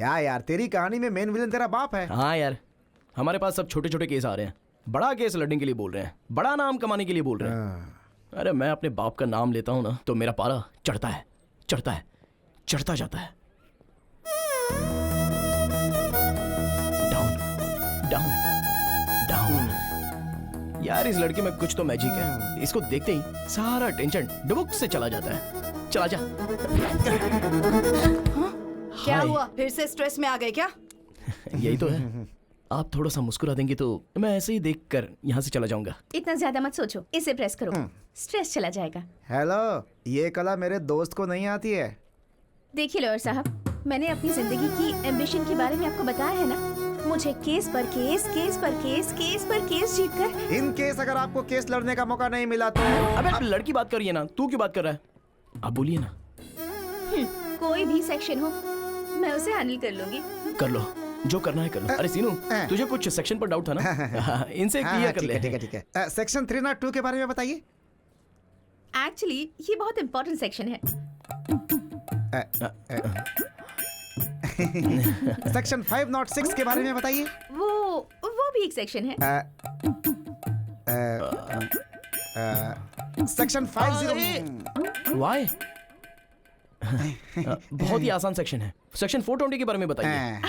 क्या यार, तेरी कहानी में मेन विलन तेरा बाप है। हाँ यार, हमारे पास सब छोटे छोटे केस आ रहे हैं, बड़ा केस लड़ने के लिए बोल रहे हैं, बड़ा नाम कमाने के लिए बोल रहे हैं। अरे मैं अपने बाप का नाम लेता हूँ ना तो मेरा पारा चढ़ता है, चढ़ता है, चढ़ता जाता है। Down down down. यार इस लड़के में कुछ तो मैजिक है, इसको देखते ही सारा टेंशन डुबुक से चला जाता है। चला जा। क्या हुआ, फिर से स्ट्रेस में आ गए क्या? यही तो है। आप थोड़ा सा मुस्कुरा देंगे तो मैं ऐसे ही देखकर यहाँ से चला जाऊंगा। इतना ज्यादा मत सोचो, इसे प्रेस करो, स्ट्रेस चला जाएगा। हेलो, ये कला मेरे दोस्त को नहीं आती है। देखिए लॉयर साहब, मैंने अपनी जिंदगी की एम्बिशन के बारे में आपको बताया है ना। मुझे केस पर केस, केस पर केस, केस पर केस जीतकर। इन केस अगर आपको केस लड़ने का मौका नहीं मिला तो। अबे लड़की बात कर रही है ना, तू क्यों बात कर रहा है? आप बोलिए ना। कोई भी सेक्शन हो मैं उसे हैंडल कर लूंगी। कर लो, जो करना है कर लो। अरे सीनू, तुझे कुछ सेक्शन पर डाउट था ना? इनसे क्लियर कर ले। ठीक है ठीक है। सेक्शन 302 के बारे में बताइए। एक्चुअली ये बहुत इम्पोर्टेंट सेक्शन है। सेक्शन 506 के बारे में बताइए। वो भी एक सेक्शन है। सेक्शन 50। वाई? बहुत ही आसान सेक्शन है। सेक्शन 420 के बारे में बताइए।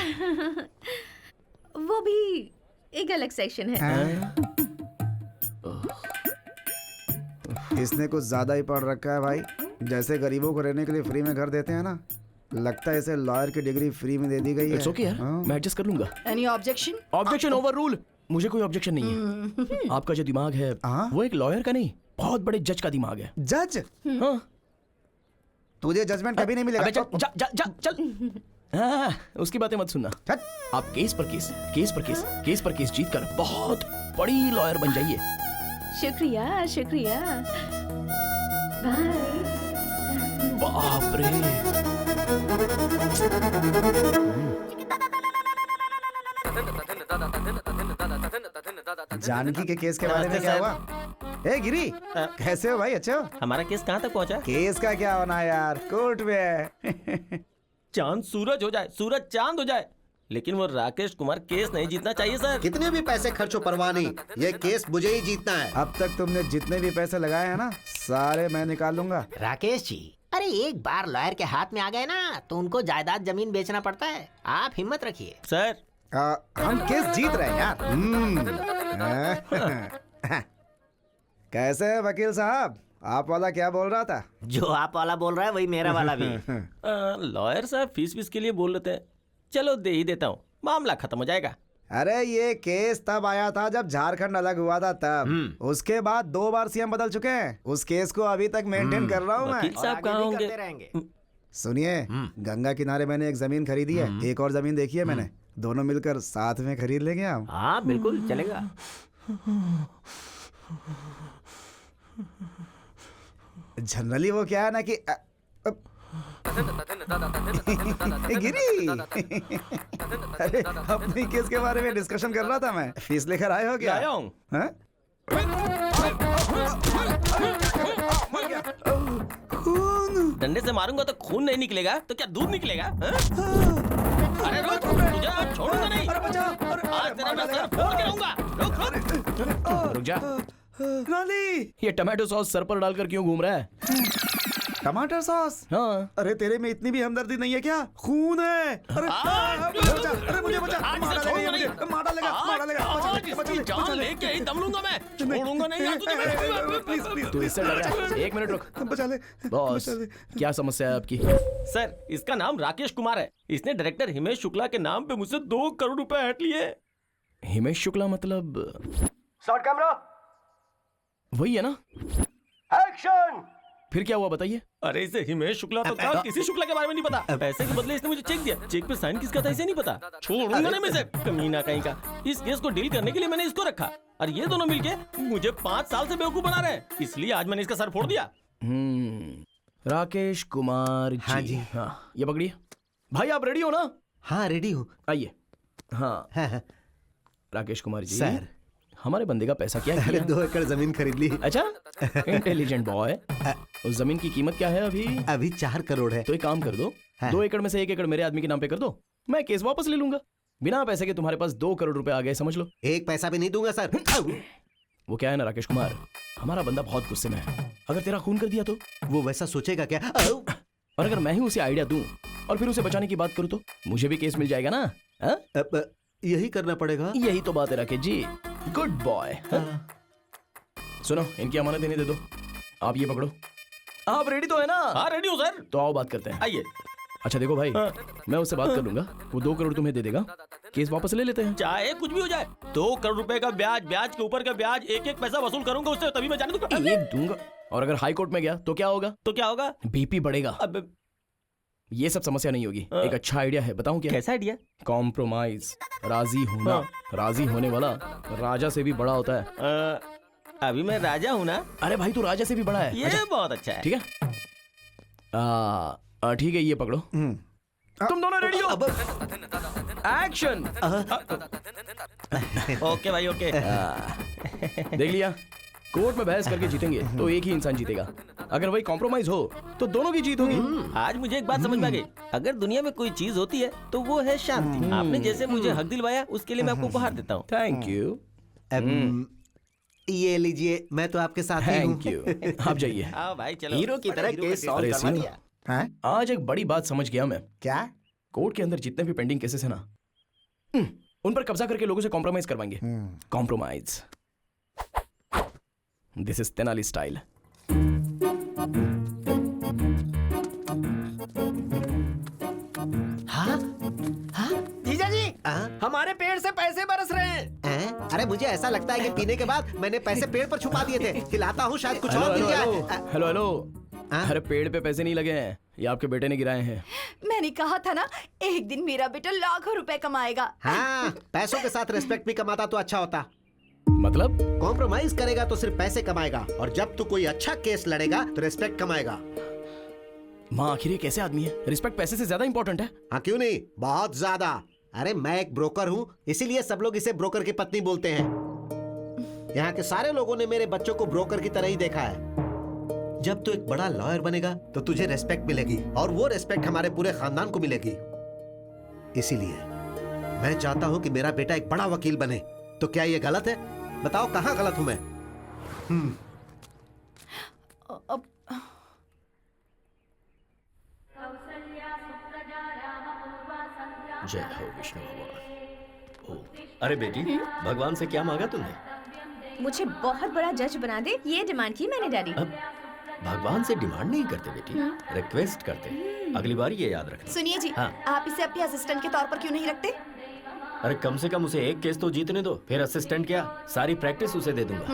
वो भी एक अलग सेक्शन है। इसने कुछ ज्यादा ही पढ़ रखा है भाई। जैसे गरीबों को रहने के लिए फ्री में घर देते हैं ना, लगता है इसे लॉयर की डिग्री फ्री में दे दी गई है। इट्स ओके यार, मैं एडजस्ट कर लूंगा। Any objection? Objection over rule. मुझे कोई ऑब्जेक्शन नहीं है। आपका जो दिमाग है वो एक लॉयर का नहीं, बहुत बड़े जज का दिमाग है। जज? हाँ। तुझे जजमेंट कभी नहीं मिलेगा। चल जा, जा, जा, चल। हाँ, उसकी बातें मत सुनना। आप केस पर केस, केस पर केस, केस पर केस जीतकर बहुत बड़ी लॉयर बन जाइए। शुक्रिया शुक्रिया। बाय। बाप रे। जानकी के केस के बारे में क्या हुआ? ए गिरी, कैसे हो भाई? अच्छे हो? हमारा केस कहाँ तक पहुँचा? केस का क्या होना है यार, कोर्ट में है। चांद सूरज हो जाए, सूरज चांद हो जाए, लेकिन वो राकेश कुमार केस नहीं जीतना चाहिए सर। कितने भी पैसे खर्च हो परवाह नहीं, ये केस मुझे ही जीतना है। अब तक तुमने जितने भी पैसे लगाए हैं ना, सारे मैं निकाल लूंगा। राकेश जी, अरे एक बार लॉयर के हाथ में आ गए ना तो उनको जायदाद जमीन बेचना पड़ता है। आप हिम्मत रखिए सर। हम केस जीत रहे हैं यार। कैसे है वकील साहब? आप वाला क्या बोल रहा था? जो आप वाला बोल रहा है वही मेरा वाला भी। लॉयर साहब फीस के लिए बोल लेते हैं, चलो दे ही देता हूँ, मामला खत्म हो जाएगा। अरे ये केस तब आया था जब झारखंड अलग हुआ था तब। उसके बाद 2 बार सीएम बदल चुके हैं। उस केस को अभी तक मेंटेन कर रहा हूँ मैं। वकील साहब कहाँ होंगे? सुनिए, गंगा किनारे मैंने एक जमीन खरीदी है, एक और जमीन देखी है मैंने। दोनों मिलकर साथ में खरीद लेंगे हम। हाँ बिल्कुल चलेगा। जनरली वो क्या है ना कि गिरी। अरे अपनी केस के बारे में डिस्कशन कर रहा था मैं। फीस लेकर आए हो क्या? आया हूँ। डंडे से मारूंगा तो खून नहीं निकलेगा तो क्या दूध निकलेगा? अरे रुक, तुझे आज छोड़ूंगा नहीं। आज तेरा मैं सर फोड़ के रहूंगा। रुक जा। ये टमाटो सॉस सर पर डालकर क्यों घूम रहा है? टमाटर सॉस? हाँ। अरे तेरे में इतनी भी हमदर्दी नहीं है क्या? खून है। अरे अरे मुझे बचा, मारा लेगा। जान लेके ही दम लूंगा मैं, छोड़ूंगा नहीं यार तुझे। प्लीज प्लीज तू इससे डर रहा है? एक मिनट रुक। बचा ले बॉस, क्या समस्या है आपकी? सर, इसका नाम राकेश कुमार है। इसने डायरेक्टर हिमेश शुक्ला के नाम पे मुझसे 2 करोड़ रुपए हट लिए। हिमेश शुक्ला मतलब? शॉट कैमरा, वही है ना? एक्शन। फिर क्या हुआ बताइए? अरे इसे हिमेश शुक्ला तो था, किसी शुक्ला के बारे में नहीं पता। पैसे के बदले इसने मुझे चेक दिया, चेक पे साइन किसका था इसे नहीं पता। छोड़ूंगा नहीं मैं इसे, कमीना कहीं का। इस केस को डील करने के लिए मैंने इसको रखा और ये दोनों मिलके मुझे 5 साल से बेवकूफ बना रहे हैं, इसलिए आज मैंने इसका सर फोड़ दिया। राकेश कुमार जी। हाँ जी। हाँ, ये पकड़िए। भाई आप रेडी हो ना? हाँ रेडी हूँ। आइए। हाँ राकेश कुमार जी सर, हमारे बंदे का पैसा क्या अरे 2 एकड़ जमीन खरीद ली। अच्छा, इंटेलिजेंट बॉय। उस जमीन की कीमत क्या है अभी? अभी 4 करोड़ है। तो एक काम कर दो, 2 एकड़ में से 1 एकड़ मेरे आदमी के नाम पे कर दो, मैं केस वापस ले लूंगा। बिना पैसे के तुम्हारे पास 2 करोड़ रुपए आ गए, समझ लो। एक पैसा भी नहीं दूंगा सर। वो क्या है ना राकेश कुमार, हमारा बंदा बहुत गुस्से में है। अगर तेरा खून कर दिया तो, वो वैसा सोचेगा क्या? और अगर मैं ही उसे आइडिया दूं और फिर उसे बचाने की बात करूं तो मुझे भी केस मिल जाएगा ना? हाँ? यही करना पड़ेगा। यही तो बात है राकेश जी। Good boy. सुनो, इनकी अमानत इन्हें दे दो। आप ये पकड़ो। आप रेडी तो है ना? हाँ रेडी हूँ सर। तो आओ बात करते हैं। आइए। अच्छा देखो भाई, मैं उससे बात कर लूंगा, वो 2 करोड़ तुम्हें दे देगा, केस वापस ले लेते हैं। चाहे कुछ भी हो जाए, 2 करोड़ रुपए का ब्याज, ब्याज के ऊपर का ब्याज, एक एक पैसा वसूल करूंगा उससे, तभी मैं जाने दूंगा। एक दूंगा। और अगर हाई कोर्ट में गया तो क्या होगा? तो क्या होगा? बीपी बढ़ेगा। अब ये सब समस्या नहीं होगी। एक अच्छा आइडिया है, बताऊं क्या? कैसा आइडिया? कॉम्प्रोमाइज, राजी होना। राजी होने वाला राजा से भी बड़ा होता है। अभी मैं राजा हूँ ना? अरे भाई तू राजा से भी बड़ा है। ये बहुत अच्छा है। ठीक है, ठीक है, ये पकड़ो। तुम दोनों रेडी हो? एक्शन। ओके भाई ओके। देख लिया, कोर्ट में बहस करके जीतेंगे तो एक ही इंसान जीतेगा, अगर वही कॉम्प्रोमाइज हो तो दोनों की जीत होगी। आज मुझे एक बात समझ में आ गई, अगर दुनिया में कोई चीज होती है तो वो है शांति। आपने जैसे मुझे हक दिलवाया उसके लिए मैं आपको उपहार देता हूँ। Thank you. ये लीजिए, मैं तो आपके साथ ही हूँ। Thank you. आप जाइए। हाँ भाई चलो। हीरो की तरह केस सॉल्व अरे करवा सुनो, दिया। हाँ? आज एक बड़ी बात समझ गया मैं। क्या? कोर्ट के अंदर जितने भी पेंडिंग केसेस है ना, उन पर कब्जा करके लोगों से कॉम्प्रोमाइज करवाएंगे। Compromise. This is Tenali style. जीजा जी, हाँ? हमारे पेड़ से पैसे बरस रहे हैं। हैं? अरे मुझे ऐसा लगता है कि पीने के बाद मैंने पैसे पेड़ पर छुपा दिए थे। हिलाता हूँ, शायद कुछ और मिल जाए। Hello hello. हाँ? अरे पेड़ पे पैसे नहीं लगे हैं, ये आपके बेटे ने गिराए हैं। मैंने कहा था ना, एक दिन मेरा बेटा लाखों रुपए कमाएगा। हाँ, पैसों के साथ रिस्पेक्ट भी कमाता तो अच्छा होता। मतलब? कॉम्प्रोमाइज करेगा तो सिर्फ पैसे कमाएगा, और जब तू कोई अच्छा केस लड़ेगा तो रिस्पेक्ट कमाएगा। माँ आखिर ये कैसे आदमी है? रिस्पेक्ट पैसे से ज्यादा इंपॉर्टेंट है। हाँ क्यों नहीं, बहुत ज्यादा। अरे मैं एक ब्रोकर हूँ, इसीलिए सब लोग इसे ब्रोकर की पत्नी बोलते हैं। यहाँ के सारे लोगों ने मेरे बच्चों को ब्रोकर की तरह ही देखा है। जब तू एक बड़ा लॉयर बनेगा तो तुझे रेस्पेक्ट मिलेगी, और वो रेस्पेक्ट हमारे पूरे खानदान को मिलेगी। इसीलिए मैं चाहता हूँ कि मेरा बेटा एक बड़ा वकील बने। तो क्या ये गलत है? बताओ कहाँ गलत हूँ मैं? अब जय हो विष्णु भगवान। अरे बेटी, भगवान से क्या मांगा तुमने? मुझे बहुत बड़ा जज बना दे, ये डिमांड की मैंने डैडी। अब भगवान से डिमांड नहीं करते बेटी, रिक्वेस्ट करते। अगली बार ये याद रखना। सुनिए जी, हाँ। आप इसे अपने असिस्टेंट के तौर पर क्यों नहीं रखते? अरे कम से कम उसे एक केस तो जीतने दो, फिर असिस्टेंट क्या, सारी प्रैक्टिस उसे दे दूंगा।